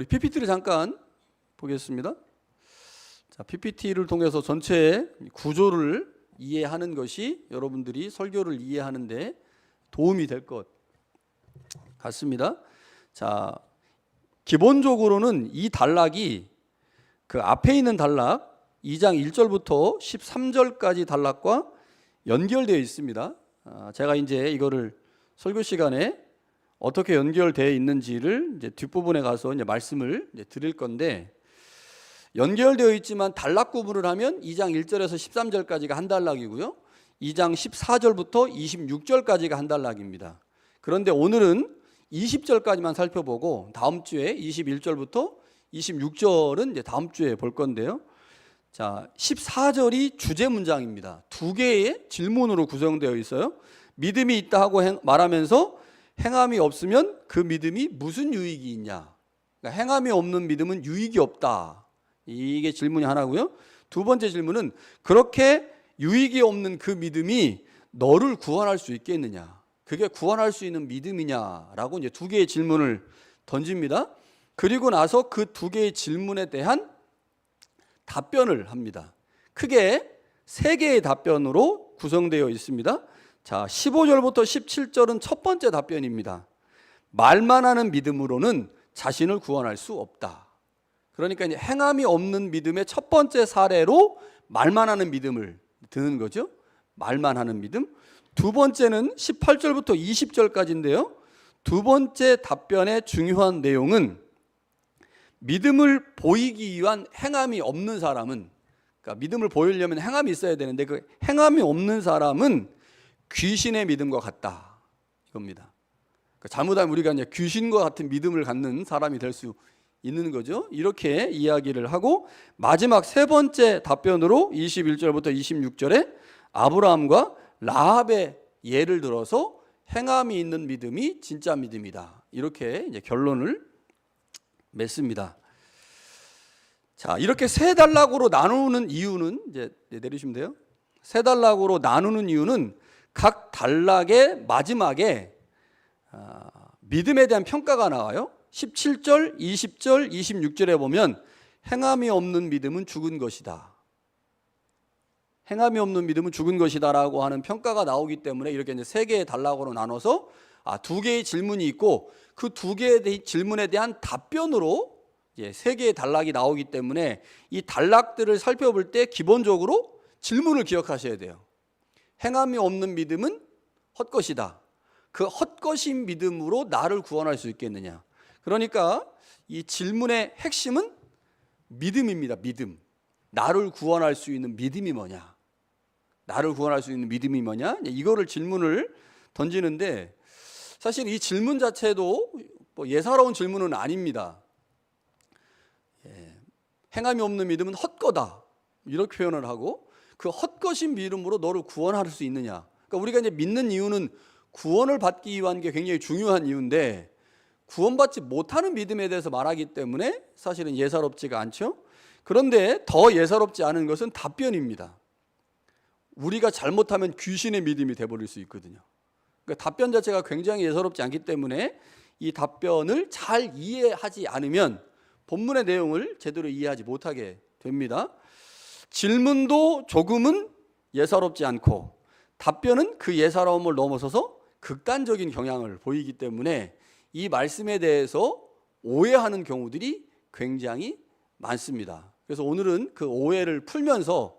우리 PPT를 잠깐 보겠습니다. 자, PPT를 통해서 전체의 구조를 이해하는 것이 여러분들이 설교를 이해하는데 도움이 될 것 같습니다. 자, 기본적으로는 이 단락이 그 앞에 있는 단락 2장 1절부터 13절까지 단락과 연결되어 있습니다. 제가 이제 이거를 설교 시간에 어떻게 연결되어 있는지를 이제 뒷부분에 가서 이제 말씀을 이제 드릴 건데, 연결되어 있지만 단락 구분을 하면 2장 1절에서 13절까지가 한 단락이고요. 2장 14절부터 26절까지가 한 단락입니다. 그런데 오늘은 20절까지만 살펴보고 다음 주에 21절부터 26절은 이제 다음 주에 볼 건데요. 자, 14절이 주제 문장입니다. 두 개의 질문으로 구성되어 있어요. 믿음이 있다 하고 말하면서 행함이 없으면 그 믿음이 무슨 유익이 있냐. 그러니까 행함이 없는 믿음은 유익이 없다. 이게 질문이 하나고요. 두 번째 질문은 그렇게 유익이 없는 그 믿음이 너를 구원할 수 있겠느냐. 그게 구원할 수 있는 믿음이냐라고 이제 두 개의 질문을 던집니다. 그리고 나서 그 두 개의 질문에 대한 답변을 합니다. 크게 세 개의 답변으로 구성되어 있습니다. 자, 15절부터 17절은 첫 번째 답변입니다. 말만 하는 믿음으로는 자신을 구원할 수 없다. 그러니까 이제 행함이 없는 믿음의 첫 번째 사례로 말만 하는 믿음을 드는 거죠. 말만 하는 믿음. 두 번째는 18절부터 20절까지인데요. 두 번째 답변의 중요한 내용은 믿음을 보이기 위한 행함이 없는 사람은, 그러니까 믿음을 보이려면 행함이 있어야 되는데 그 행함이 없는 사람은 귀신의 믿음과 같다. 이겁니다. 그러니까 잘못하면 우리가 이제 귀신과 같은 믿음을 갖는 사람이 될 수 있는 거죠. 이렇게 이야기를 하고 마지막 세 번째 답변으로 21절부터 26절에 아브라함과 라합의 예를 들어서 행함이 있는 믿음이 진짜 믿음이다. 이렇게 이제 결론을 맺습니다. 자, 이렇게 세 단락으로 나누는 이유는 이제 내리시면 돼요. 세 단락으로 나누는 이유는 각 단락의 마지막에 믿음에 대한 평가가 나와요. 17절, 20절, 26절에 보면 행함이 없는 믿음은 죽은 것이다. 행함이 없는 믿음은 죽은 것이다라고 하는 평가가 나오기 때문에 이렇게 이제 세 개의 단락으로 나눠서 두 개의 질문이 있고 그 두 개의 질문에 대한 답변으로 세 개의 단락이 나오기 때문에 이 단락들을 살펴볼 때 기본적으로 질문을 기억하셔야 돼요. 행함이 없는 믿음은 헛것이다. 그 헛것인 믿음으로 나를 구원할 수 있겠느냐. 그러니까 이 질문의 핵심은 믿음입니다. 믿음. 나를 구원할 수 있는 믿음이 뭐냐. 나를 구원할 수 있는 믿음이 뭐냐. 이거를 질문을 던지는데 사실 이 질문 자체도 예사로운 질문은 아닙니다. 행함이 없는 믿음은 헛거다. 이렇게 표현을 하고 그 헛것인 믿음으로 너를 구원할 수 있느냐. 그러니까 우리가 이제 믿는 이유는 구원을 받기 위한 게 굉장히 중요한 이유인데 구원받지 못하는 믿음에 대해서 말하기 때문에 사실은 예사롭지가 않죠. 그런데 더 예사롭지 않은 것은 답변입니다. 우리가 잘못하면 귀신의 믿음이 돼버릴 수 있거든요. 그러니까 답변 자체가 굉장히 예사롭지 않기 때문에 이 답변을 잘 이해하지 않으면 본문의 내용을 제대로 이해하지 못하게 됩니다. 질문도 조금은 예사롭지 않고 답변은 그 예사로움을 넘어서서 극단적인 경향을 보이기 때문에 이 말씀에 대해서 오해하는 경우들이 굉장히 많습니다. 그래서 오늘은 그 오해를 풀면서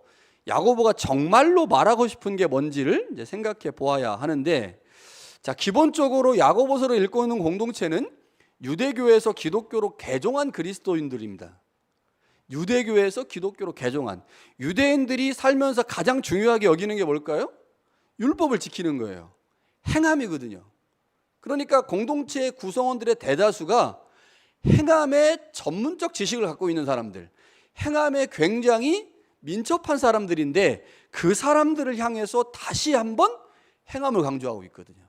야고보가 정말로 말하고 싶은 게 뭔지를 이제 생각해 보아야 하는데, 자, 기본적으로 야고보서를 읽고 있는 공동체는 유대교에서 기독교로 개종한 그리스도인들입니다. 유대교에서 기독교로 개종한 유대인들이 살면서 가장 중요하게 여기는 게 뭘까요? 율법을 지키는 거예요. 행함이거든요. 그러니까 공동체의 구성원들의 대다수가 행함의 전문적 지식을 갖고 있는 사람들, 행함에 굉장히 민첩한 사람들인데 그 사람들을 향해서 다시 한번 행함을 강조하고 있거든요.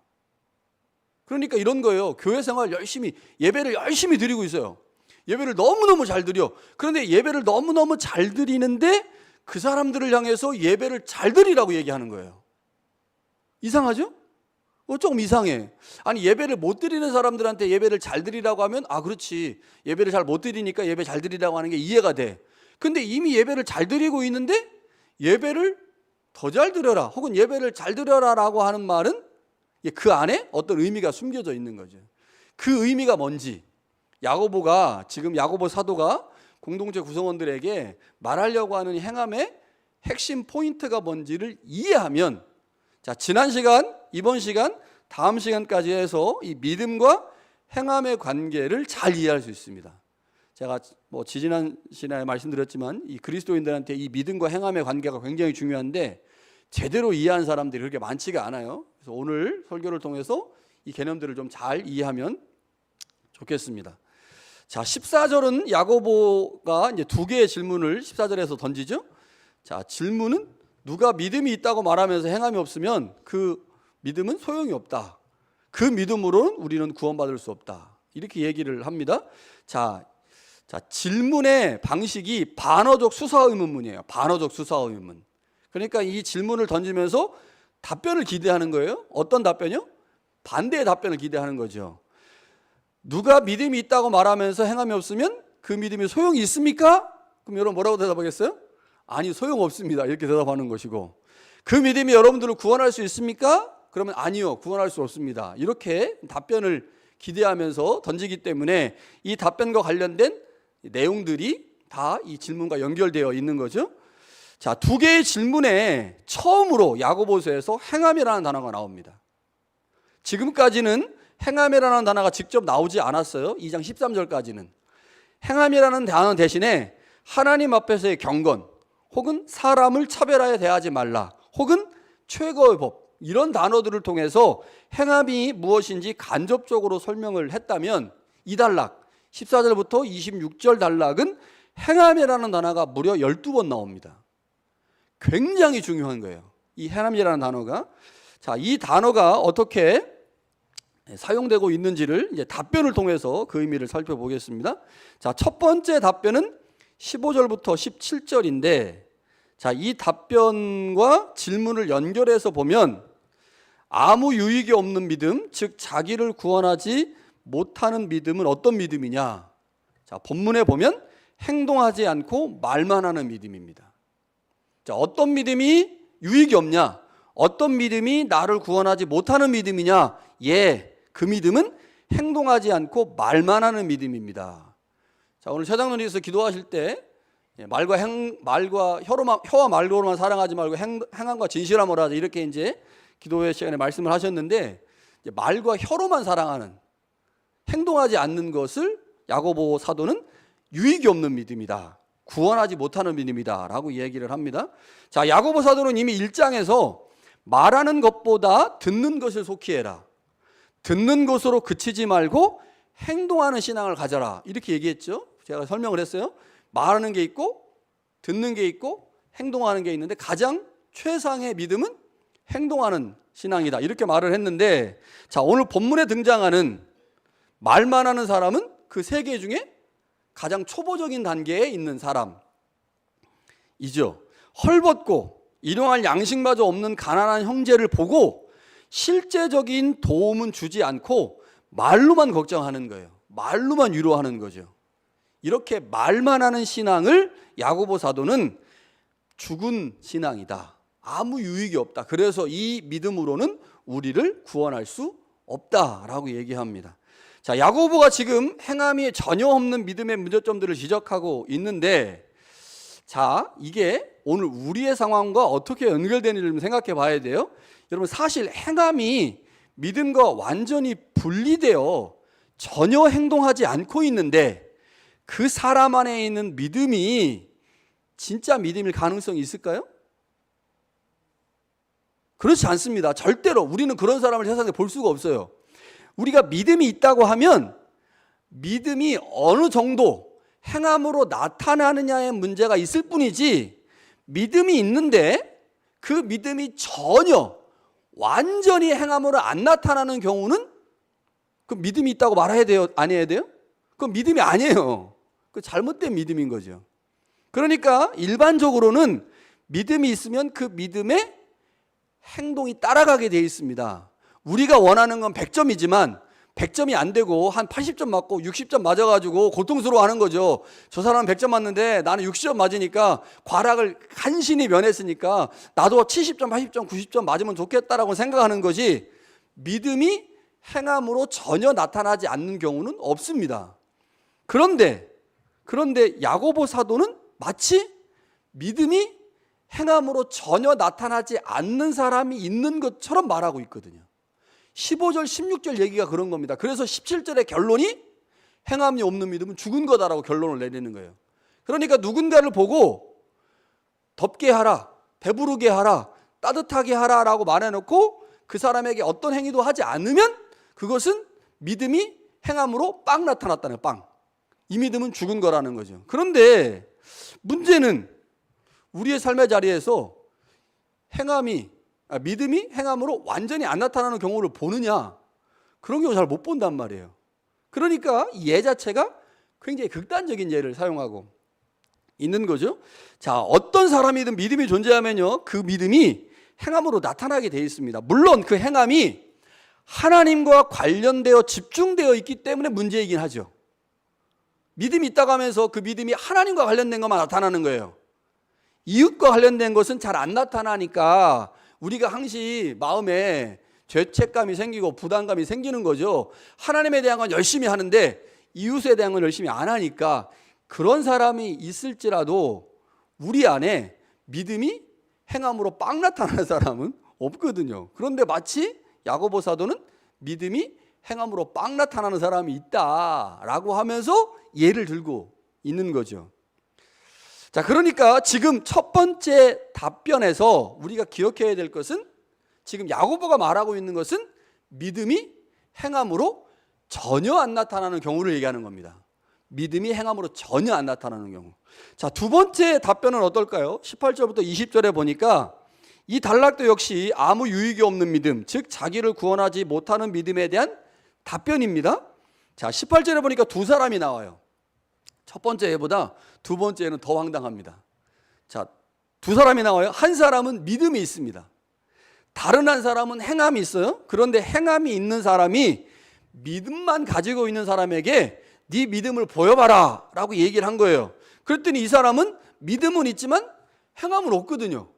그러니까 이런 거예요. 교회 생활 열심히, 예배를 열심히 드리고 있어요. 예배를 너무너무 잘 드려. 그런데 예배를 너무너무 잘 드리는데 그 사람들을 향해서 예배를 잘 드리라고 얘기하는 거예요. 이상하죠? 조금 이상해. 아니 예배를 못 드리는 사람들한테 예배를 잘 드리라고 하면 그렇지. 예배를 잘 못 드리니까 예배 잘 드리라고 하는 게 이해가 돼. 근데 이미 예배를 잘 드리고 있는데 예배를 더 잘 드려라 혹은 예배를 잘 드려라라고 하는 말은 그 안에 어떤 의미가 숨겨져 있는 거죠. 그 의미가 뭔지 야고보가 지금 야고보 사도가 공동체 구성원들에게 말하려고 하는 행함의 핵심 포인트가 뭔지를 이해하면 자, 지난 시간, 이번 시간, 다음 시간까지 해서 이 믿음과 행함의 관계를 잘 이해할 수 있습니다. 제가 지지난 시간에 말씀드렸지만 이 그리스도인들한테 이 믿음과 행함의 관계가 굉장히 중요한데 제대로 이해한 사람들이 그렇게 많지가 않아요. 그래서 오늘 설교를 통해서 이 개념들을 좀 잘 이해하면 좋겠습니다. 자, 14절은 야고보가 이제 두 개의 질문을 14절에서 던지죠. 자, 질문은 누가 믿음이 있다고 말하면서 행함이 없으면 그 믿음은 소용이 없다. 그 믿음으로는 우리는 구원받을 수 없다. 이렇게 얘기를 합니다. 자, 질문의 방식이 반어적 수사의문문이에요. 반어적 수사의문문. 그러니까 이 질문을 던지면서 답변을 기대하는 거예요. 어떤 답변이요? 반대의 답변을 기대하는 거죠. 누가 믿음이 있다고 말하면서 행함이 없으면 그 믿음이 소용이 있습니까? 그럼 여러분 뭐라고 대답하겠어요? 아니, 소용없습니다. 이렇게 대답하는 것이고, 그 믿음이 여러분들을 구원할 수 있습니까? 그러면 아니요, 구원할 수 없습니다. 이렇게 답변을 기대하면서 던지기 때문에 이 답변과 관련된 내용들이 다 이 질문과 연결되어 있는 거죠. 자, 두 개의 질문에 처음으로 야고보서에서 행함이라는 단어가 나옵니다. 지금까지는 행함이라는 단어가 직접 나오지 않았어요. 2장 13절까지는. 행함이라는 단어 대신에 하나님 앞에서의 경건, 혹은 사람을 차별하여 대하지 말라, 혹은 최고의 법, 이런 단어들을 통해서 행함이 무엇인지 간접적으로 설명을 했다면 이 단락 14절부터 26절 단락은 행함이라는 단어가 무려 12번 나옵니다. 굉장히 중요한 거예요. 이 행함이라는 단어가. 자, 이 단어가 어떻게 사용되고 있는지를 이제 답변을 통해서 그 의미를 살펴보겠습니다. 자, 첫 번째 답변은 15절부터 17절인데, 자, 이 답변과 질문을 연결해서 보면 아무 유익이 없는 믿음, 즉 자기를 구원하지 못하는 믿음은 어떤 믿음이냐? 자, 본문에 보면 행동하지 않고 말만 하는 믿음입니다. 자, 어떤 믿음이 유익이 없냐? 어떤 믿음이 나를 구원하지 못하는 믿음이냐? 그 믿음은 행동하지 않고 말만 하는 믿음입니다. 자, 오늘 최장로님께서 기도하실 때 말과 혀와 말로만 사랑하지 말고 행함과 진실함으로 하자, 이렇게 이제 기도회 시간에 말씀을 하셨는데, 말과 혀로만 사랑하는, 행동하지 않는 것을 야고보 사도는 유익이 없는 믿음이다, 구원하지 못하는 믿음이다 라고 얘기를 합니다. 자, 야고보 사도는 이미 1장에서 말하는 것보다 듣는 것을 속히 해라, 듣는 것으로 그치지 말고 행동하는 신앙을 가져라, 이렇게 얘기했죠. 제가 설명을 했어요. 말하는 게 있고 듣는 게 있고 행동하는 게 있는데 가장 최상의 믿음은 행동하는 신앙이다, 이렇게 말을 했는데, 자, 오늘 본문에 등장하는 말만 하는 사람은 그 세 개 중에 가장 초보적인 단계에 있는 사람이죠. 헐벗고 일용할 양식마저 없는 가난한 형제를 보고 실제적인 도움은 주지 않고 말로만 걱정하는 거예요. 말로만 위로하는 거죠. 이렇게 말만 하는 신앙을 야고보 사도는 죽은 신앙이다, 아무 유익이 없다, 그래서 이 믿음으로는 우리를 구원할 수 없다라고 얘기합니다. 자, 야고보가 지금 행함이 전혀 없는 믿음의 문제점들을 지적하고 있는데, 자, 이게 오늘 우리의 상황과 어떻게 연결되는지 좀 생각해 봐야 돼요. 여러분, 사실 행함이 믿음과 완전히 분리되어 전혀 행동하지 않고 있는데 그 사람 안에 있는 믿음이 진짜 믿음일 가능성이 있을까요? 그렇지 않습니다. 절대로. 우리는 그런 사람을 세상에 볼 수가 없어요. 우리가 믿음이 있다고 하면 믿음이 어느 정도 행함으로 나타나느냐의 문제가 있을 뿐이지, 믿음이 있는데 그 믿음이 전혀 완전히 행함으로 안 나타나는 경우는 그 믿음이 있다고 말해야 돼요? 안 해야 돼요? 그건 믿음이 아니에요. 그 잘못된 믿음인 거죠. 그러니까 일반적으로는 믿음이 있으면 그 믿음에 행동이 따라가게 되어 있습니다. 우리가 원하는 건 100점이지만 100점이 안 되고 한 80점 맞고 60점 맞아가지고 고통스러워하는 거죠. 저 사람은 100점 맞는데 나는 60점 맞으니까 과락을 간신히 면했으니까 나도 70점, 80점, 90점 맞으면 좋겠다라고 생각하는 거지, 믿음이 행함으로 전혀 나타나지 않는 경우는 없습니다. 그런데 야고보 사도는 마치 믿음이 행함으로 전혀 나타나지 않는 사람이 있는 것처럼 말하고 있거든요. 15절, 16절 얘기가 그런 겁니다. 그래서 17절의 결론이 행함이 없는 믿음은 죽은 거다라고 결론을 내리는 거예요. 그러니까 누군가를 보고 덥게 하라, 배부르게 하라, 따뜻하게 하라라고 말해놓고 그 사람에게 어떤 행위도 하지 않으면 그것은 믿음이 행함으로 빵 나타났다는 거예요. 빵. 이 믿음은 죽은 거라는 거죠. 그런데 문제는 우리의 삶의 자리에서 믿음이 행함으로 완전히 안 나타나는 경우를 보느냐? 그런 경우 잘 못 본단 말이에요. 그러니까 이 예 자체가 굉장히 극단적인 예를 사용하고 있는 거죠. 자, 어떤 사람이든 믿음이 존재하면요, 그 믿음이 행함으로 나타나게 되어 있습니다. 물론 그 행함이 하나님과 관련되어 집중되어 있기 때문에 문제이긴 하죠. 믿음이 있다고 하면서 그 믿음이 하나님과 관련된 것만 나타나는 거예요. 이웃과 관련된 것은 잘 안 나타나니까 우리가 항시 마음에 죄책감이 생기고 부담감이 생기는 거죠. 하나님에 대한 건 열심히 하는데 이웃에 대한 건 열심히 안 하니까 그런 사람이 있을지라도 우리 안에 믿음이 행함으로 빵 나타나는 사람은 없거든요. 그런데 마치 야고보 사도는 믿음이 행함으로 빵 나타나는 사람이 있다라고 하면서 예를 들고 있는 거죠. 자, 그러니까 지금 첫 번째 답변에서 우리가 기억해야 될 것은, 지금 야고보가 말하고 있는 것은 믿음이 행함으로 전혀 안 나타나는 경우를 얘기하는 겁니다. 믿음이 행함으로 전혀 안 나타나는 경우. 자, 두 번째 답변은 어떨까요? 18절부터 20절에 보니까 이 단락도 역시 아무 유익이 없는 믿음, 즉 자기를 구원하지 못하는 믿음에 대한 답변입니다. 자, 18절에 보니까 두 사람이 나와요. 첫 번째 예보다 두 번째는 더 황당합니다. 자, 두 사람이 나와요. 한 사람은 믿음이 있습니다. 다른 한 사람은 행함이 있어요. 그런데 행함이 있는 사람이 믿음만 가지고 있는 사람에게 네 믿음을 보여봐라 라고 얘기를 한 거예요. 그랬더니 이 사람은 믿음은 있지만 행함은 없거든요.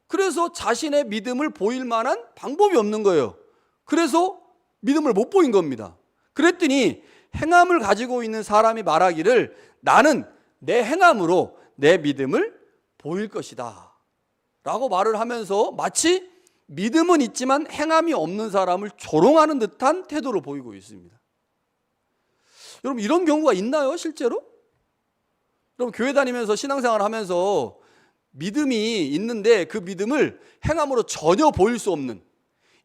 그래서 자신의 믿음을 보일 만한 방법이 없는 거예요. 그래서 믿음을 못 보인 겁니다. 그랬더니 행함을 가지고 있는 사람이 말하기를 나는 내 행함으로 내 믿음을 보일 것이다 라고 말을 하면서 마치 믿음은 있지만 행함이 없는 사람을 조롱하는 듯한 태도를 보이고 있습니다. 여러분, 이런 경우가 있나요, 실제로? 여러분, 교회 다니면서 신앙생활 하면서 믿음이 있는데 그 믿음을 행함으로 전혀 보일 수 없는,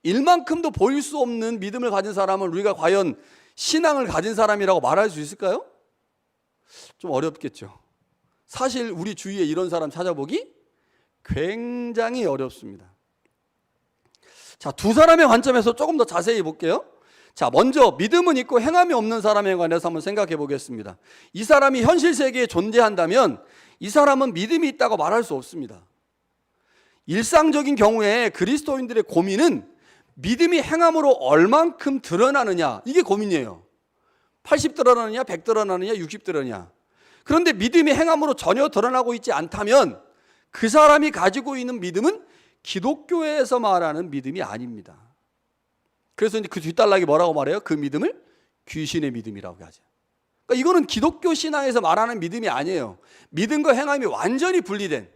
일만큼도 보일 수 없는 믿음을 가진 사람을 우리가 과연 신앙을 가진 사람이라고 말할 수 있을까요? 좀 어렵겠죠. 사실 우리 주위에 이런 사람 찾아보기 굉장히 어렵습니다. 자, 두 사람의 관점에서 조금 더 자세히 볼게요. 자, 먼저 믿음은 있고 행함이 없는 사람에 관해서 한번 생각해 보겠습니다. 이 사람이 현실 세계에 존재한다면 이 사람은 믿음이 있다고 말할 수 없습니다. 일상적인 경우에 그리스도인들의 고민은 믿음이 행함으로 얼만큼 드러나느냐, 이게 고민이에요. 80 드러나느냐, 100 드러나느냐, 60 드러나느냐. 그런데 믿음이 행함으로 전혀 드러나고 있지 않다면 그 사람이 가지고 있는 믿음은 기독교에서 말하는 믿음이 아닙니다. 그래서 이제 그 뒷단락이 뭐라고 말해요? 그 믿음을 귀신의 믿음이라고 하죠. 그러니까 이거는 기독교 신앙에서 말하는 믿음이 아니에요. 믿음과 행함이 완전히 분리된,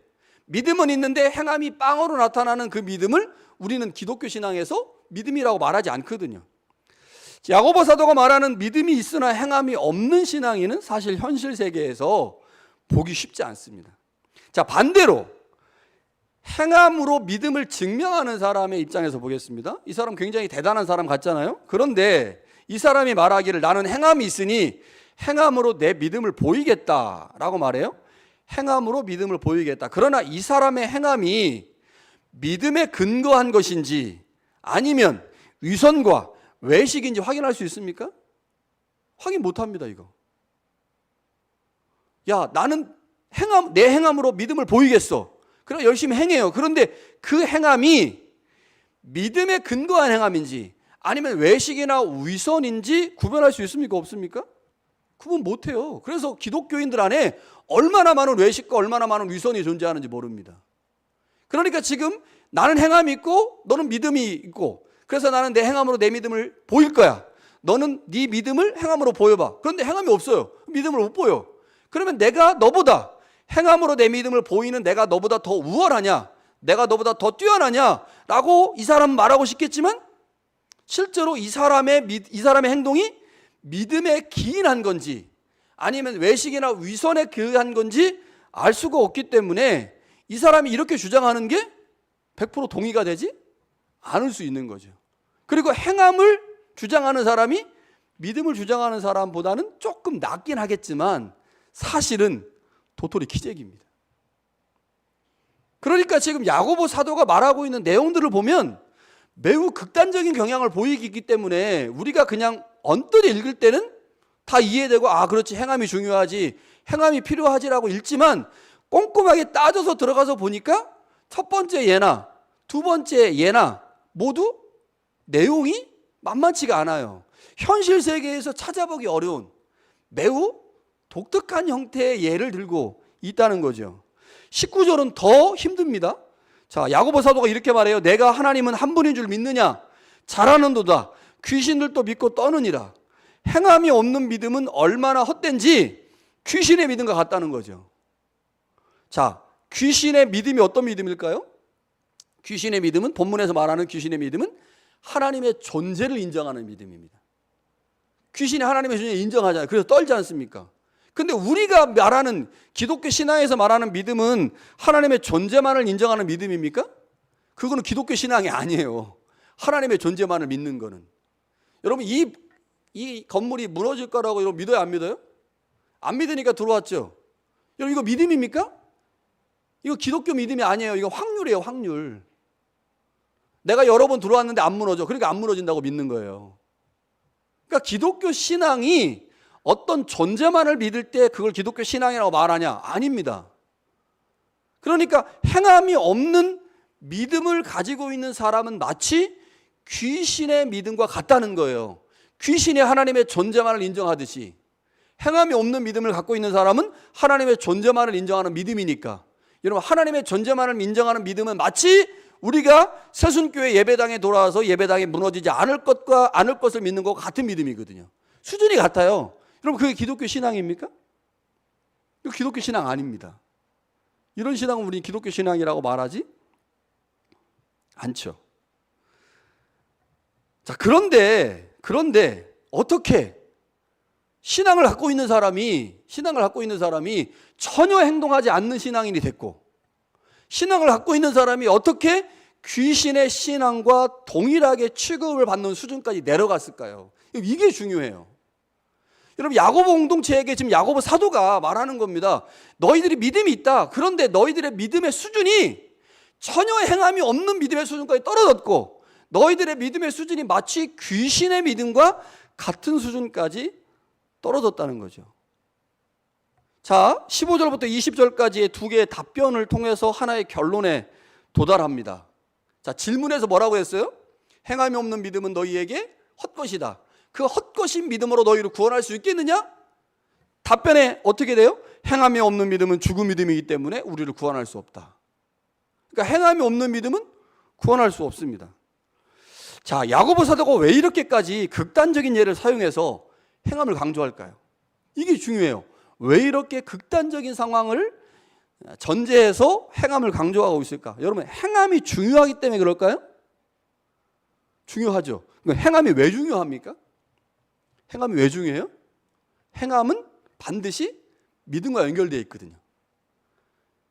믿음은 있는데 행함이 빵으로 나타나는 그 믿음을 우리는 기독교 신앙에서 믿음이라고 말하지 않거든요. 야고보 사도가 말하는 믿음이 있으나 행함이 없는 신앙인은 사실 현실 세계에서 보기 쉽지 않습니다. 자, 반대로 행함으로 믿음을 증명하는 사람의 입장에서 보겠습니다. 이 사람 굉장히 대단한 사람 같잖아요. 그런데 이 사람이 말하기를 나는 행함이 있으니 행함으로 내 믿음을 보이겠다라고 말해요. 행함으로 믿음을 보이겠다. 그러나 이 사람의 행함이 믿음에 근거한 것인지 아니면 위선과 외식인지 확인할 수 있습니까? 확인 못합니다. 이거. 야, 나는 내 행함으로 믿음을 보이겠어. 그래 열심히 행해요. 그런데 그 행함이 믿음에 근거한 행함인지 아니면 외식이나 위선인지 구별할 수 있습니까? 없습니까? 구분 못해요. 그래서 기독교인들 안에 얼마나 많은 외식과 얼마나 많은 위선이 존재하는지 모릅니다. 그러니까 지금 나는 행함이 있고 너는 믿음이 있고, 그래서 나는 내 행함으로 내 믿음을 보일 거야. 너는 네 믿음을 행함으로 보여봐. 그런데 행함이 없어요. 믿음을 못 보여. 그러면 내가 너보다 행함으로 내 믿음을 보이는 내가 너보다 더 우월하냐, 내가 너보다 더 뛰어나냐 라고 이 사람은 말하고 싶겠지만, 실제로 이 사람의 행동이 믿음에 기인한 건지 아니면 외식이나 위선에 기인한 건지 알 수가 없기 때문에 이 사람이 이렇게 주장하는 게 100% 동의가 되지 않을 수 있는 거죠. 그리고 행함을 주장하는 사람이 믿음을 주장하는 사람보다는 조금 낫긴 하겠지만 사실은 도토리 키재기입니다. 그러니까 지금 야고보 사도가 말하고 있는 내용들을 보면 매우 극단적인 경향을 보이기 때문에 우리가 그냥 언뜻 읽을 때는 다 이해되고, 아 그렇지, 행함이 중요하지, 행함이 필요하지라고 읽지만 꼼꼼하게 따져서 들어가서 보니까 첫 번째 예나 두 번째 예나 모두 내용이 만만치가 않아요. 현실 세계에서 찾아보기 어려운 매우 독특한 형태의 예를 들고 있다는 거죠. 19절은 더 힘듭니다. 자, 야고보 사도가 이렇게 말해요. 내가 하나님은 한 분인 줄 믿느냐? 잘하는도다. 귀신들도 믿고 떠느니라. 행함이 없는 믿음은 얼마나 헛된지 귀신의 믿음과 같다는 거죠. 자, 귀신의 믿음이 어떤 믿음일까요? 귀신의 믿음은, 본문에서 말하는 귀신의 믿음은 하나님의 존재를 인정하는 믿음입니다. 귀신이 하나님의 존재를 인정하잖아요. 그래서 떨지 않습니까? 근데 우리가 말하는 기독교 신앙에서 말하는 믿음은 하나님의 존재만을 인정하는 믿음입니까? 그거는 기독교 신앙이 아니에요. 하나님의 존재만을 믿는 거는. 여러분, 이 건물이 무너질 거라고 여러분 믿어요, 안 믿어요? 안 믿으니까 들어왔죠. 여러분, 이거 믿음입니까? 이거 기독교 믿음이 아니에요. 이거 확률이에요, 확률. 내가 여러 번 들어왔는데 안 무너져. 그러니까 안 무너진다고 믿는 거예요. 그러니까 기독교 신앙이 어떤 존재만을 믿을 때 그걸 기독교 신앙이라고 말하냐? 아닙니다. 그러니까 행함이 없는 믿음을 가지고 있는 사람은 마치 귀신의 믿음과 같다는 거예요. 귀신이 하나님의 존재만을 인정하듯이 행함이 없는 믿음을 갖고 있는 사람은 하나님의 존재만을 인정하는 믿음이니까, 여러분, 하나님의 존재만을 인정하는 믿음은 마치 우리가 새순교회 예배당에 돌아와서 예배당이 무너지지 않을 것을 믿는 것과 같은 믿음이거든요. 수준이 같아요. 여러분, 그게 기독교 신앙입니까? 이거 기독교 신앙 아닙니다. 이런 신앙은 우리 기독교 신앙이라고 말하지 않죠. 자, 그런데 어떻게 신앙을 갖고 있는 사람이 전혀 행동하지 않는 신앙인이 됐고, 신앙을 갖고 있는 사람이 어떻게 귀신의 신앙과 동일하게 취급을 받는 수준까지 내려갔을까요? 이게 중요해요. 여러분, 야고보 공동체에게 지금 야고보 사도가 말하는 겁니다. 너희들이 믿음이 있다. 그런데 너희들의 믿음의 수준이 전혀 행함이 없는 믿음의 수준까지 떨어졌고, 너희들의 믿음의 수준이 마치 귀신의 믿음과 같은 수준까지 떨어졌다는 거죠. 자, 15절부터 20절까지의 두 개의 답변을 통해서 하나의 결론에 도달합니다. 자, 질문에서 뭐라고 했어요? 행함이 없는 믿음은 너희에게 헛것이다. 그 헛것인 믿음으로 너희를 구원할 수 있겠느냐? 답변에 어떻게 돼요? 행함이 없는 믿음은 죽은 믿음이기 때문에 우리를 구원할 수 없다. 그러니까 행함이 없는 믿음은 구원할 수 없습니다. 자, 야고보 사도가 왜 이렇게까지 극단적인 예를 사용해서 행함을 강조할까요? 이게 중요해요. 왜 이렇게 극단적인 상황을 전제해서 행함을 강조하고 있을까? 여러분, 행함이 중요하기 때문에 그럴까요? 중요하죠. 그러니까 행함이 왜 중요합니까? 행함이 왜 중요해요? 행함은 반드시 믿음과 연결되어 있거든요.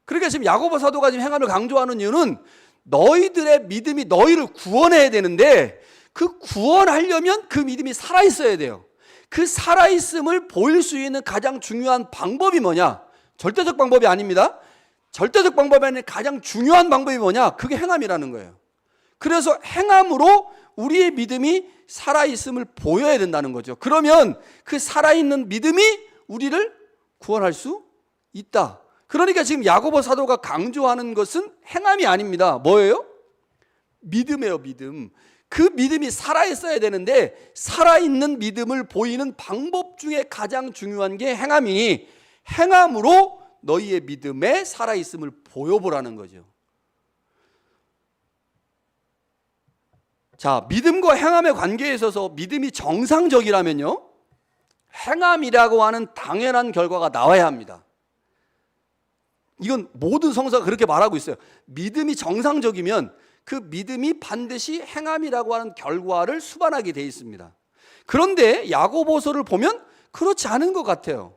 그러니까 지금 야고보 사도가 지금 행함을 강조하는 이유는 너희들의 믿음이 너희를 구원해야 되는데, 그 구원하려면 그 믿음이 살아있어야 돼요. 그 살아있음을 보일 수 있는 가장 중요한 방법이 뭐냐? 절대적 방법이 아닙니다. 절대적 방법이 아닌 가장 중요한 방법이 뭐냐? 그게 행함이라는 거예요. 그래서 행함으로 우리의 믿음이 살아있음을 보여야 된다는 거죠. 그러면 그 살아있는 믿음이 우리를 구원할 수 있다. 그러니까 지금 야고보 사도가 강조하는 것은 행함이 아닙니다. 뭐예요? 믿음이에요, 믿음. 그 믿음이 살아있어야 되는데 살아있는 믿음을 보이는 방법 중에 가장 중요한 게 행함이니 행함으로 너희의 믿음에 살아있음을 보여보라는 거죠. 자, 믿음과 행함의 관계에 있어서 믿음이 정상적이라면요, 행함이라고 하는 당연한 결과가 나와야 합니다. 이건 모든 성서가 그렇게 말하고 있어요. 믿음이 정상적이면 그 믿음이 반드시 행함이라고 하는 결과를 수반하게 돼 있습니다. 그런데 야고보서를 보면 그렇지 않은 것 같아요.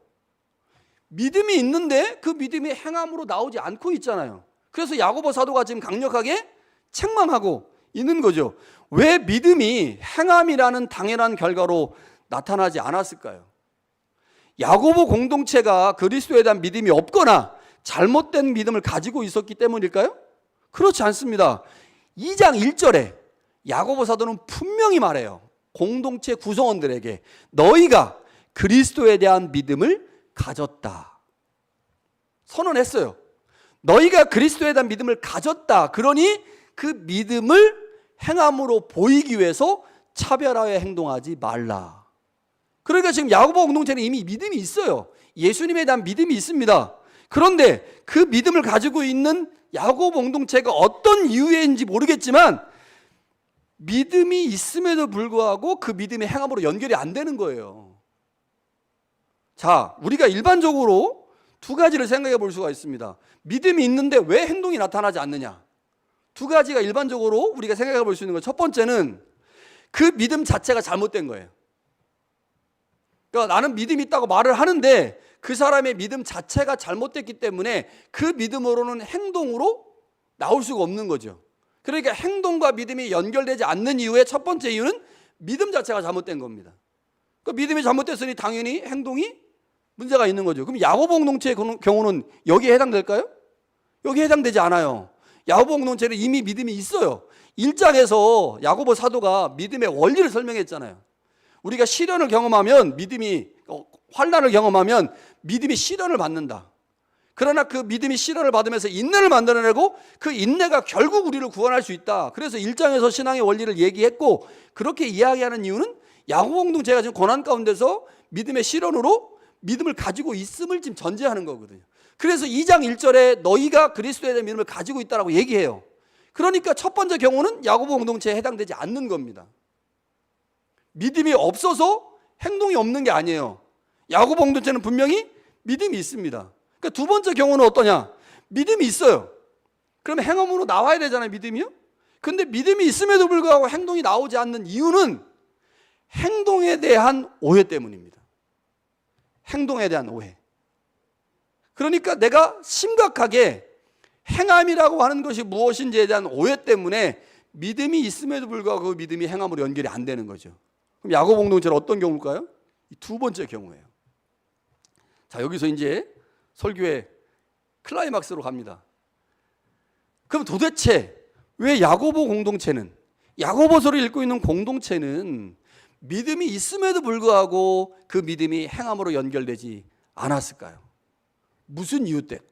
믿음이 있는데 그 믿음이 행함으로 나오지 않고 있잖아요. 그래서 야고보 사도가 지금 강력하게 책망하고 있는 거죠. 왜 믿음이 행함이라는 당연한 결과로 나타나지 않았을까요? 야고보 공동체가 그리스도에 대한 믿음이 없거나 잘못된 믿음을 가지고 있었기 때문일까요? 그렇지 않습니다. 2장 1절에 야고보 사도는 분명히 말해요. 공동체 구성원들에게 너희가 그리스도에 대한 믿음을 가졌다. 선언했어요. 너희가 그리스도에 대한 믿음을 가졌다. 그러니 그 믿음을 행함으로 보이기 위해서 차별하여 행동하지 말라. 그러니까 지금 야고보 공동체는 이미 믿음이 있어요. 예수님에 대한 믿음이 있습니다. 그런데 그 믿음을 가지고 있는 야고보 공동체가 어떤 이유인지 모르겠지만 믿음이 있음에도 불구하고 그 믿음이 행함으로 연결이 안 되는 거예요. 자, 우리가 일반적으로 두 가지를 생각해 볼 수가 있습니다. 믿음이 있는데 왜 행동이 나타나지 않느냐? 두 가지가 일반적으로 우리가 생각해 볼 수 있는 거. 첫 번째는 그 믿음 자체가 잘못된 거예요. 그러니까 나는 믿음이 있다고 말을 하는데 그 사람의 믿음 자체가 잘못됐기 때문에 그 믿음으로는 행동으로 나올 수가 없는 거죠. 그러니까 행동과 믿음이 연결되지 않는 이유의 첫 번째 이유는 믿음 자체가 잘못된 겁니다. 그러니까 믿음이 잘못됐으니 당연히 행동이 문제가 있는 거죠. 그럼 야고보 공동체의 경우는 여기에 해당될까요? 여기에 해당되지 않아요. 야고보 공동체는 이미 믿음이 있어요. 1장에서 야고보 사도가 믿음의 원리를 설명했잖아요. 우리가 시련을 경험하면 환난을 경험하면 믿음이 시련을 받는다. 그러나 그 믿음이 시련을 받으면서 인내를 만들어내고 그 인내가 결국 우리를 구원할 수 있다. 그래서 1장에서 신앙의 원리를 얘기했고 그렇게 이야기하는 이유는 야고보 공동체가 지금 고난 가운데서 믿음의 시련으로 믿음을 가지고 있음을 지금 전제하는 거거든요. 그래서 2장 1절에 너희가 그리스도에 대한 믿음을 가지고 있다라고 얘기해요. 그러니까 첫 번째 경우는 야고보 공동체에 해당되지 않는 겁니다. 믿음이 없어서 행동이 없는 게 아니에요. 야고보 공동체는 분명히 믿음이 있습니다. 그러니까 두 번째 경우는 어떠냐? 믿음이 있어요. 그러면 행함으로 나와야 되잖아요, 믿음이요? 근데 믿음이 있음에도 불구하고 행동이 나오지 않는 이유는 행동에 대한 오해 때문입니다. 행동에 대한 오해. 그러니까 내가 심각하게 행함이라고 하는 것이 무엇인지에 대한 오해 때문에 믿음이 있음에도 불구하고 그 믿음이 행함으로 연결이 안 되는 거죠. 그럼 야고보 공동체는 어떤 경우일까요? 이 두 번째 경우예요. 자, 여기서 이제 설교의 클라이막스로 갑니다. 그럼 도대체 왜 야고보 공동체는, 야고보서를 읽고 있는 공동체는 믿음이 있음에도 불구하고 그 믿음이 행함으로 연결되지 않았을까요? 무슨 이유 때문에?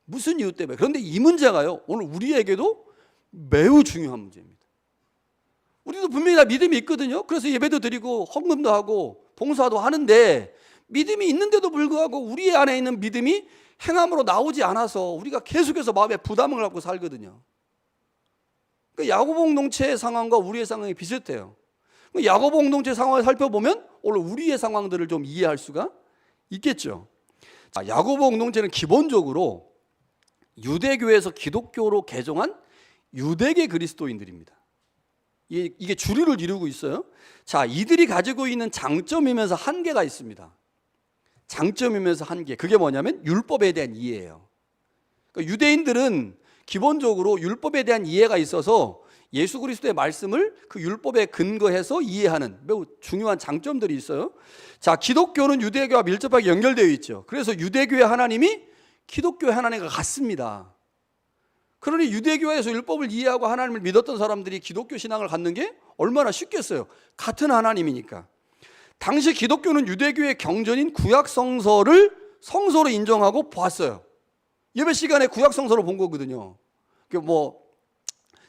무슨 이유 때문에? 그런데 이 문제가요, 오늘 우리에게도 매우 중요한 문제입니다. 우리도 분명히 다 믿음이 있거든요. 그래서 예배도 드리고 헌금도 하고 봉사도 하는데 믿음이 있는데도 불구하고 우리 안에 있는 믿음이 행함으로 나오지 않아서 우리가 계속해서 마음에 부담을 갖고 살거든요. 그러니까 야고보 공동체의 상황과 우리의 상황이 비슷해요. 야고보 공동체 상황을 살펴보면 오늘 우리의 상황들을 좀 이해할 수가 있겠죠. 야고보 공동체는 기본적으로 유대교에서 기독교로 개종한 유대계 그리스도인들입니다. 이게 주류를 이루고 있어요. 자, 이들이 가지고 있는 장점이면서 한계가 있습니다. 장점이면서 한계. 그게 뭐냐면 율법에 대한 이해예요. 그러니까 유대인들은 기본적으로 율법에 대한 이해가 있어서 예수 그리스도의 말씀을 그 율법에 근거해서 이해하는 매우 중요한 장점들이 있어요. 자, 기독교는 유대교와 밀접하게 연결되어 있죠. 그래서 유대교의 하나님이 기독교의 하나님과 같습니다. 그러니 유대교에서 율법을 이해하고 하나님을 믿었던 사람들이 기독교 신앙을 갖는 게 얼마나 쉽겠어요. 같은 하나님이니까. 당시 기독교는 유대교의 경전인 구약 성서를 성서로 인정하고 봤어요. 예배 시간에 구약 성서를 본 거거든요.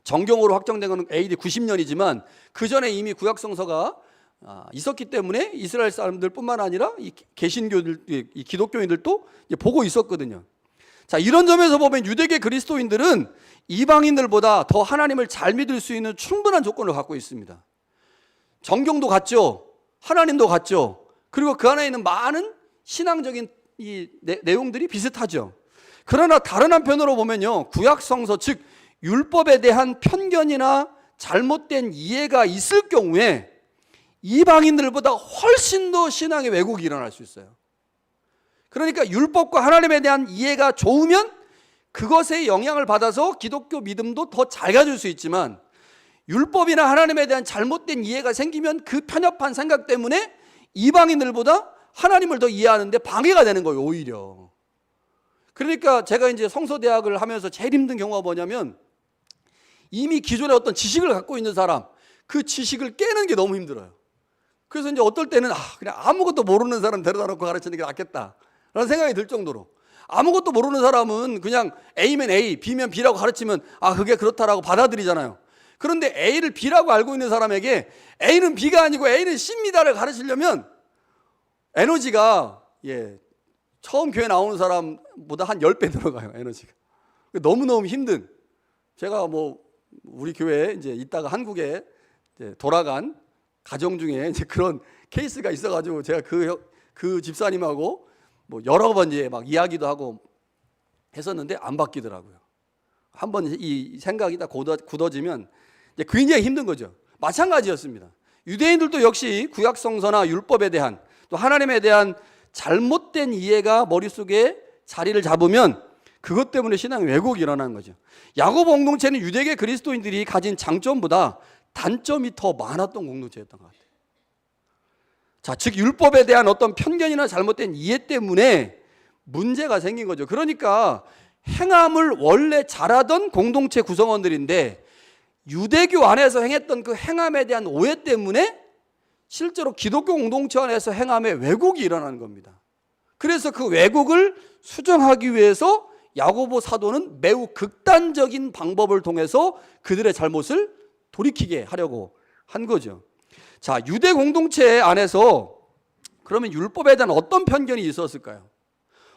정경으로 확정된 건 AD 90년이지만 그 전에 이미 구약성서가 있었기 때문에 이스라엘 사람들뿐만 아니라 이 개신교들, 이 기독교인들도 보고 있었거든요. 자, 이런 점에서 보면 유대계 그리스도인들은 이방인들보다 더 하나님을 잘 믿을 수 있는 충분한 조건을 갖고 있습니다. 정경도 같죠, 하나님도 같죠, 그리고 그 안에 있는 많은 신앙적인 이 내용들이 비슷하죠. 그러나 다른 한편으로 보면요, 구약성서 즉 율법에 대한 편견이나 잘못된 이해가 있을 경우에 이방인들보다 훨씬 더 신앙의 왜곡이 일어날 수 있어요. 그러니까 율법과 하나님에 대한 이해가 좋으면 그것에 영향을 받아서 기독교 믿음도 더 잘 가질 수 있지만, 율법이나 하나님에 대한 잘못된 이해가 생기면 그 편협한 생각 때문에 이방인들보다 하나님을 더 이해하는데 방해가 되는 거예요, 오히려. 그러니까 제가 이제 성서대학을 하면서 제일 힘든 경우가 뭐냐면, 이미 기존에 어떤 지식을 갖고 있는 사람, 그 지식을 깨는 게 너무 힘들어요. 그래서 이제 어떨 때는 그냥 아무것도 모르는 사람 데려다 놓고 가르치는 게 낫겠다 라는 생각이 들 정도로, 아무것도 모르는 사람은 그냥 A면 A, B면 B라고 가르치면 그게 그렇다라고 받아들이잖아요. 그런데 A를 B라고 알고 있는 사람에게 A는 B가 아니고 A는 C입니다를 가르치려면 에너지가 처음 교회 나오는 사람보다 한 10배 들어가요, 에너지가. 너무너무 힘든, 제가 우리 교회에 이제 있다가 한국에 이제 돌아간 가정 중에 이제 그런 케이스가 있어가지고 제가 그 집사님하고 여러 번 이제 막 이야기도 하고 했었는데 안 바뀌더라고요. 한번 이 생각이 다 굳어지면 이제 굉장히 힘든 거죠. 마찬가지였습니다. 유대인들도 역시 구약성서나 율법에 대한, 또 하나님에 대한 잘못된 이해가 머릿속에 자리를 잡으면 그것 때문에 신앙의 왜곡이 일어나는 거죠. 야고보 공동체는 유대계 그리스도인들이 가진 장점보다 단점이 더 많았던 공동체였던 것 같아요. 자, 즉 율법에 대한 어떤 편견이나 잘못된 이해 때문에 문제가 생긴 거죠. 그러니까 행함을 원래 잘하던 공동체 구성원들인데 유대교 안에서 행했던 그 행함에 대한 오해 때문에 실제로 기독교 공동체 안에서 행함에 왜곡이 일어나는 겁니다. 그래서 그 왜곡을 수정하기 위해서 야고보 사도는 매우 극단적인 방법을 통해서 그들의 잘못을 돌이키게 하려고 한 거죠. 자, 유대 공동체 안에서 그러면 율법에 대한 어떤 편견이 있었을까요?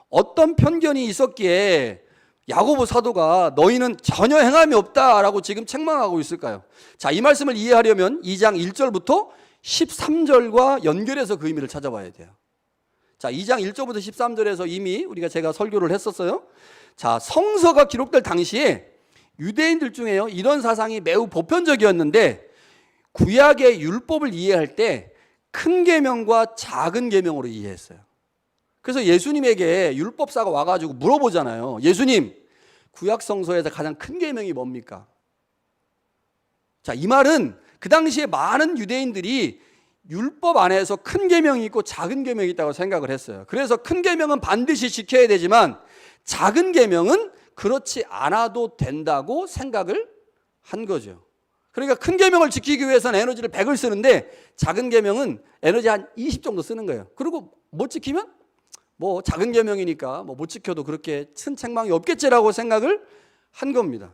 어떤 편견이 있었기에 야고보 사도가 너희는 전혀 행함이 없다라고 지금 책망하고 있을까요? 자, 이 말씀을 이해하려면 2장 1절부터 13절과 연결해서 그 의미를 찾아봐야 돼요. 자, 2장 1절부터 13절에서 이미 제가 설교를 했었어요. 자, 성서가 기록될 당시에 유대인들 중에요, 이런 사상이 매우 보편적이었는데 구약의 율법을 이해할 때 큰 계명과 작은 계명으로 이해했어요. 그래서 예수님에게 율법사가 와가지고 물어보잖아요. 예수님, 구약 성서에서 가장 큰 계명이 뭡니까? 자, 이 말은 그 당시에 많은 유대인들이 율법 안에서 큰 계명이 있고 작은 계명이 있다고 생각을 했어요. 그래서 큰 계명은 반드시 지켜야 되지만 작은 계명은 그렇지 않아도 된다고 생각을 한 거죠. 그러니까 큰 계명을 지키기 위해서는 에너지를 100을 쓰는데 작은 계명은 에너지 한 20 정도 쓰는 거예요. 그리고 못 지키면 작은 계명이니까 못 지켜도 그렇게 큰 책망이 없겠지라고 생각을 한 겁니다.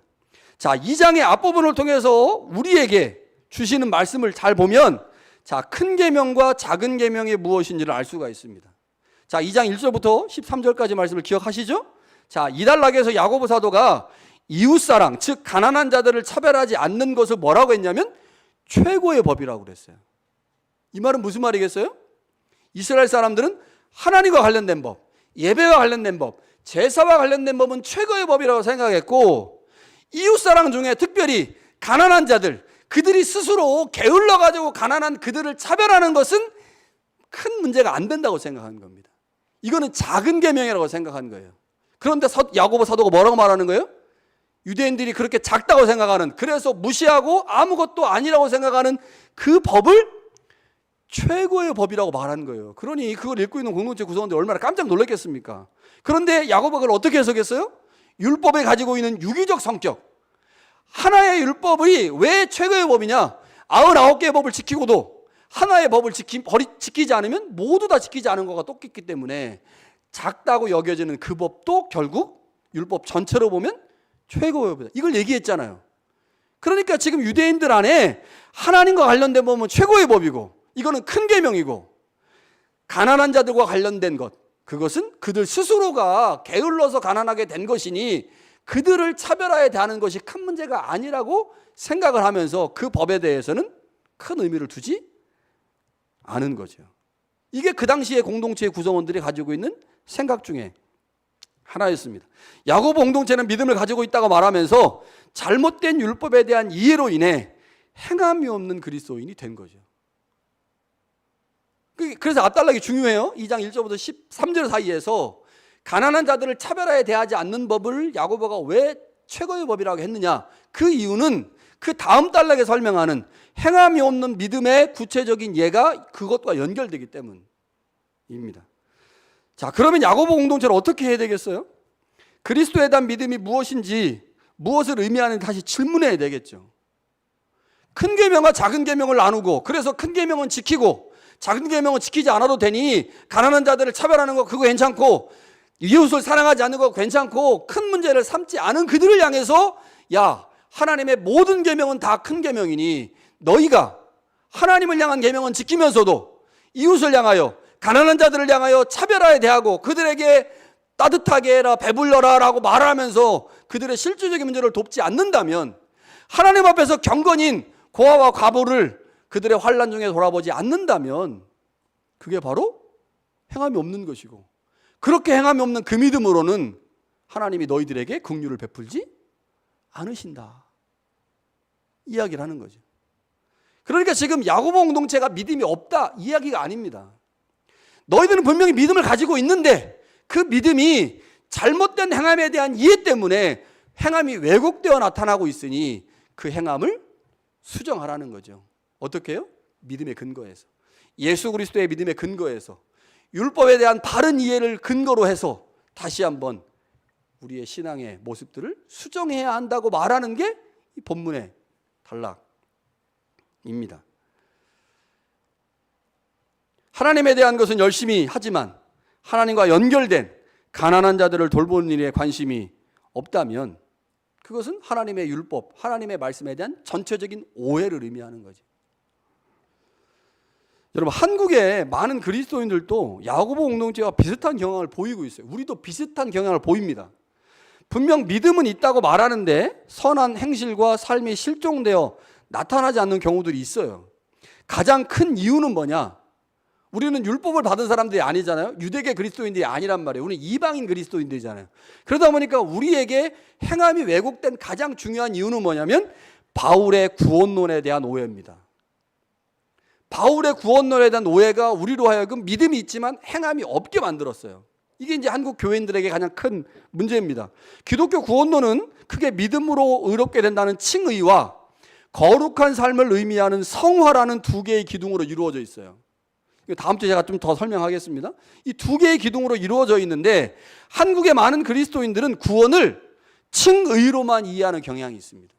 자, 2장의 앞부분을 통해서 우리에게 주시는 말씀을 잘 보면 자, 큰 계명과 작은 계명이 무엇인지를 알 수가 있습니다. 자, 2장 1절부터 13절까지 말씀을 기억하시죠? 자, 이달락에서 야고보 사도가 이웃사랑, 즉 가난한 자들을 차별하지 않는 것을 뭐라고 했냐면 최고의 법이라고 그랬어요. 이 말은 무슨 말이겠어요? 이스라엘 사람들은 하나님과 관련된 법, 예배와 관련된 법, 제사와 관련된 법은 최고의 법이라고 생각했고, 이웃사랑 중에 특별히 가난한 자들, 그들이 스스로 게을러가지고 가난한 그들을 차별하는 것은 큰 문제가 안 된다고 생각한 겁니다. 이거는 작은 계명이라고 생각한 거예요. 그런데 야고보 사도가 뭐라고 말하는 거예요? 유대인들이 그렇게 작다고 생각하는, 그래서 무시하고 아무것도 아니라고 생각하는 그 법을 최고의 법이라고 말한 거예요. 그러니 그걸 읽고 있는 공동체 구성원들이 얼마나 깜짝 놀랐겠습니까? 그런데 야고보가 그걸 어떻게 해석했어요? 율법에 가지고 있는 유기적 성격, 하나의 율법이 왜 최고의 법이냐? 99개의 법을 지키고도 하나의 법을 지키지 않으면 모두 다 지키지 않은 것과 똑같기 때문에 작다고 여겨지는 그 법도 결국 율법 전체로 보면 최고의 법이다. 이걸 얘기했잖아요. 그러니까 지금 유대인들 안에 하나님과 관련된 법은 최고의 법이고, 이거는 큰 계명이고, 가난한 자들과 관련된 것, 그것은 그들 스스로가 게을러서 가난하게 된 것이니 그들을 차별하에 대하는 것이 큰 문제가 아니라고 생각을 하면서 그 법에 대해서는 큰 의미를 두지 않은 거죠. 이게 그 당시에 공동체의 구성원들이 가지고 있는 생각 중에 하나였습니다. 야고보 공동체는 믿음을 가지고 있다고 말하면서 잘못된 율법에 대한 이해로 인해 행함이 없는 그리스도인이 된 거죠. 그래서 앞달락이 중요해요. 2장 1절부터 13절 사이에서 가난한 자들을 차별하에 대하지 않는 법을 야고보가 왜 최고의 법이라고 했느냐, 그 이유는 그 다음 단락에 설명하는 행함이 없는 믿음의 구체적인 예가 그것과 연결되기 때문입니다. 자, 그러면 야고보 공동체를 어떻게 해야 되겠어요? 그리스도에 대한 믿음이 무엇인지, 무엇을 의미하는지 다시 질문해야 되겠죠. 큰 계명과 작은 계명을 나누고, 그래서 큰 계명은 지키고 작은 계명은 지키지 않아도 되니 가난한 자들을 차별하는 거 그거 괜찮고, 이웃을 사랑하지 않는 거 괜찮고, 큰 문제를 삼지 않은 그들을 향해서 야, 하나님의 모든 계명은 다 큰 계명이니 너희가 하나님을 향한 계명은 지키면서도 이웃을 향하여, 가난한 자들을 향하여 차별하에 대하고 그들에게 따뜻하게 해라, 배불러라 라고 말하면서 그들의 실질적인 문제를 돕지 않는다면, 하나님 앞에서 경건인 고아와 과부를 그들의 환난 중에 돌아보지 않는다면 그게 바로 행함이 없는 것이고, 그렇게 행함이 없는 그 믿음으로는 하나님이 너희들에게 긍휼을 베풀지 않으신다 이야기를 하는 거죠. 그러니까 지금 야고보 공동체가 믿음이 없다 이야기가 아닙니다. 너희들은 분명히 믿음을 가지고 있는데 그 믿음이 잘못된 행함에 대한 이해 때문에 행함이 왜곡되어 나타나고 있으니 그 행함을 수정하라는 거죠. 어떻게 해요? 믿음의 근거에서, 예수 그리스도의 믿음의 근거에서, 율법에 대한 바른 이해를 근거로 해서 다시 한번 우리의 신앙의 모습들을 수정해야 한다고 말하는 게 이 본문의 단락입니다. 하나님에 대한 것은 열심히 하지만 하나님과 연결된 가난한 자들을 돌보는 일에 관심이 없다면 그것은 하나님의 율법, 하나님의 말씀에 대한 전체적인 오해를 의미하는 거죠. 여러분, 한국의 많은 그리스도인들도 야고보 공동체와 비슷한 경향을 보이고 있어요. 우리도 비슷한 경향을 보입니다. 분명 믿음은 있다고 말하는데 선한 행실과 삶이 실종되어 나타나지 않는 경우들이 있어요. 가장 큰 이유는 뭐냐? 우리는 율법을 받은 사람들이 아니잖아요. 유대계 그리스도인들이 아니란 말이에요. 우리는 이방인 그리스도인들이잖아요. 그러다 보니까 우리에게 행함이 왜곡된 가장 중요한 이유는 뭐냐면 바울의 구원론에 대한 오해입니다. 바울의 구원론에 대한 오해가 우리로 하여금 믿음이 있지만 행함이 없게 만들었어요. 이게 이제 한국 교인들에게 가장 큰 문제입니다. 기독교 구원론은 크게 믿음으로 의롭게 된다는 칭의와 거룩한 삶을 의미하는 성화라는 두 개의 기둥으로 이루어져 있어요. 다음 주에 제가 좀 더 설명하겠습니다. 이 두 개의 기둥으로 이루어져 있는데 한국의 많은 그리스도인들은 구원을 칭의로만 이해하는 경향이 있습니다.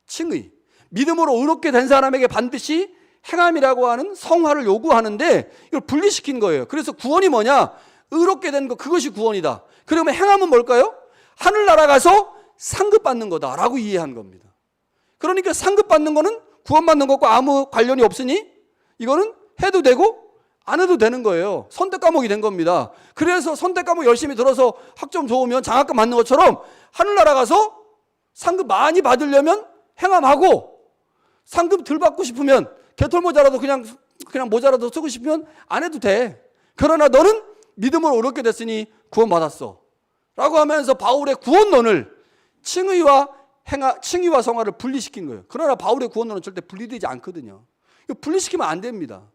칭의. 믿음으로 의롭게 된 사람에게 반드시 행함이라고 하는 성화를 요구하는데 이걸 분리시킨 거예요. 그래서 구원이 뭐냐? 의롭게 된 거, 그것이 구원이다. 그러면 행함은 뭘까요? 하늘나라 가서 상급받는 거다라고 이해한 겁니다. 그러니까 상급받는 거는 구원받는 것과 아무 관련이 없으니 이거는 해도 되고 안 해도 되는 거예요. 선택 과목이 된 겁니다. 그래서 선택 과목 열심히 들어서 학점 좋으면 장학금 받는 것처럼 하늘나라 가서 상급 많이 받으려면 행함하고, 상급 덜 받고 싶으면 개털 모자라도 그냥 모자라도 쓰고 싶으면 안 해도 돼. 그러나 너는 믿음으로 의롭게 됐으니 구원받았어 라고 하면서 바울의 구원론을 칭의와 성화를 분리시킨 거예요. 그러나 바울의 구원론은 절대 분리되지 않거든요. 이거 분리시키면 안 됩니다.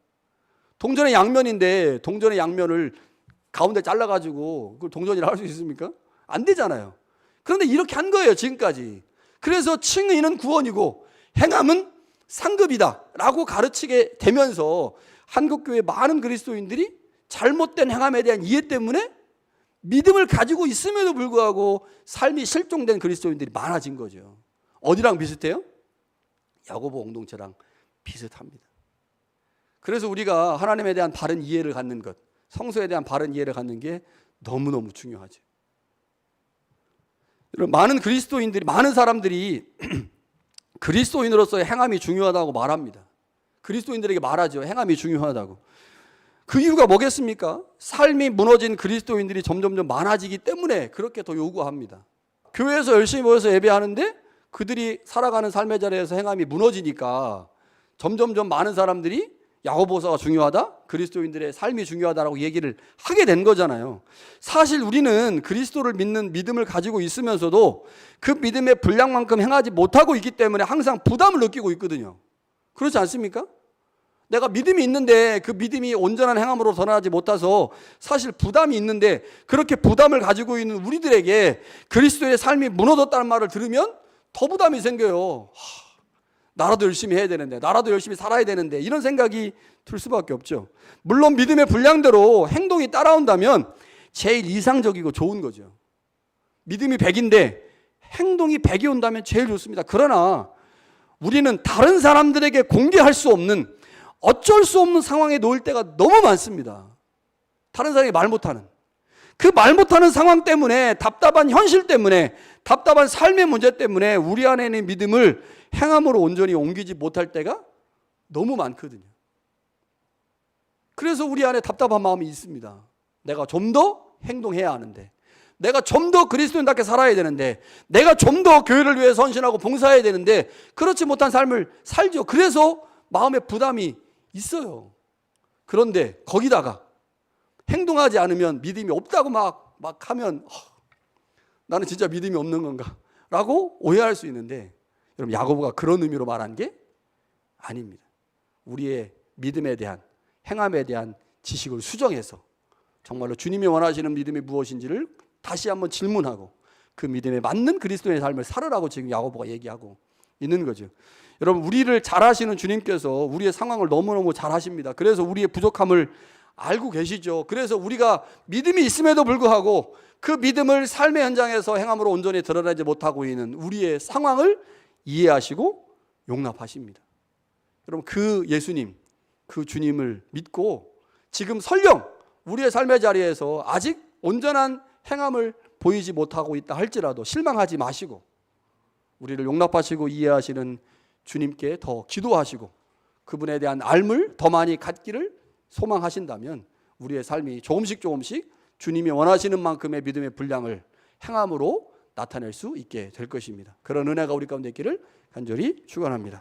동전의 양면인데 동전의 양면을 가운데 잘라가지고 그걸 동전이라 할 수 있습니까? 안 되잖아요. 그런데 이렇게 한 거예요, 지금까지. 그래서 칭의는 구원이고 행함은 상급이다 라고 가르치게 되면서 한국교회 많은 그리스도인들이 잘못된 행함에 대한 이해 때문에 믿음을 가지고 있음에도 불구하고 삶이 실종된 그리스도인들이 많아진 거죠. 어디랑 비슷해요? 야고보 공동체랑 비슷합니다. 그래서 우리가 하나님에 대한 바른 이해를 갖는 것, 성서에 대한 바른 이해를 갖는 게 너무너무 중요하죠. 여러분, 많은 그리스도인들이, 많은 사람들이 그리스도인으로서의 행함이 중요하다고 말합니다. 그리스도인들에게 말하죠. 행함이 중요하다고. 그 이유가 뭐겠습니까? 삶이 무너진 그리스도인들이 점점점 많아지기 때문에 그렇게 더 요구합니다. 교회에서 열심히 모여서 예배하는데 그들이 살아가는 삶의 자리에서 행함이 무너지니까 점점점 많은 사람들이 야고보서가 중요하다, 그리스도인들의 삶이 중요하다라고 얘기를 하게 된 거잖아요. 사실 우리는 그리스도를 믿는 믿음을 가지고 있으면서도 그 믿음의 분량만큼 행하지 못하고 있기 때문에 항상 부담을 느끼고 있거든요. 그렇지 않습니까? 내가 믿음이 있는데 그 믿음이 온전한 행함으로 드러나지 못해서 사실 부담이 있는데, 그렇게 부담을 가지고 있는 우리들에게 그리스도의 삶이 무너졌다는 말을 들으면 더 부담이 생겨요. 나라도 열심히 해야 되는데, 나라도 열심히 살아야 되는데, 이런 생각이 들 수밖에 없죠. 물론 믿음의 분량대로 행동이 따라온다면 제일 이상적이고 좋은 거죠. 믿음이 100인데 행동이 100이 온다면 제일 좋습니다. 그러나 우리는 다른 사람들에게 공개할 수 없는, 어쩔 수 없는 상황에 놓일 때가 너무 많습니다. 다른 사람이 말 못하는, 그 말 못하는 상황 때문에, 답답한 현실 때문에, 답답한 삶의 문제 때문에 우리 안에 있는 믿음을 행함으로 온전히 옮기지 못할 때가 너무 많거든요. 그래서 우리 안에 답답한 마음이 있습니다. 내가 좀 더 행동해야 하는데, 내가 좀 더 그리스도인답게 살아야 되는데, 내가 좀 더 교회를 위해 헌신하고 봉사해야 되는데 그렇지 못한 삶을 살죠. 그래서 마음에 부담이 있어요. 그런데 거기다가 행동하지 않으면 믿음이 없다고 막 하면 나는 진짜 믿음이 없는 건가? 라고 오해할 수 있는데, 여러분, 야고보가 그런 의미로 말한 게 아닙니다. 우리의 믿음에 대한, 행함에 대한 지식을 수정해서 정말로 주님이 원하시는 믿음이 무엇인지를 다시 한번 질문하고 그 믿음에 맞는 그리스도의 삶을 살으라고 지금 야고보가 얘기하고 있는 거죠. 여러분, 우리를 잘 아시는 주님께서 우리의 상황을 너무너무 잘 아십니다. 그래서 우리의 부족함을 알고 계시죠. 그래서 우리가 믿음이 있음에도 불구하고 그 믿음을 삶의 현장에서 행함으로 온전히 드러내지 못하고 있는 우리의 상황을 이해하시고 용납하십니다. 여러분, 그 예수님, 그 주님을 믿고 지금 설령 우리의 삶의 자리에서 아직 온전한 행함을 보이지 못하고 있다 할지라도 실망하지 마시고 우리를 용납하시고 이해하시는 주님께 더 기도하시고 그분에 대한 알물 더 많이 갖기를 소망하신다면 우리의 삶이 조금씩 주님이 원하시는 만큼의 믿음의 분량을 행함으로 나타낼 수 있게 될 것입니다. 그런 은혜가 우리 가운데 있기를 간절히 축원합니다.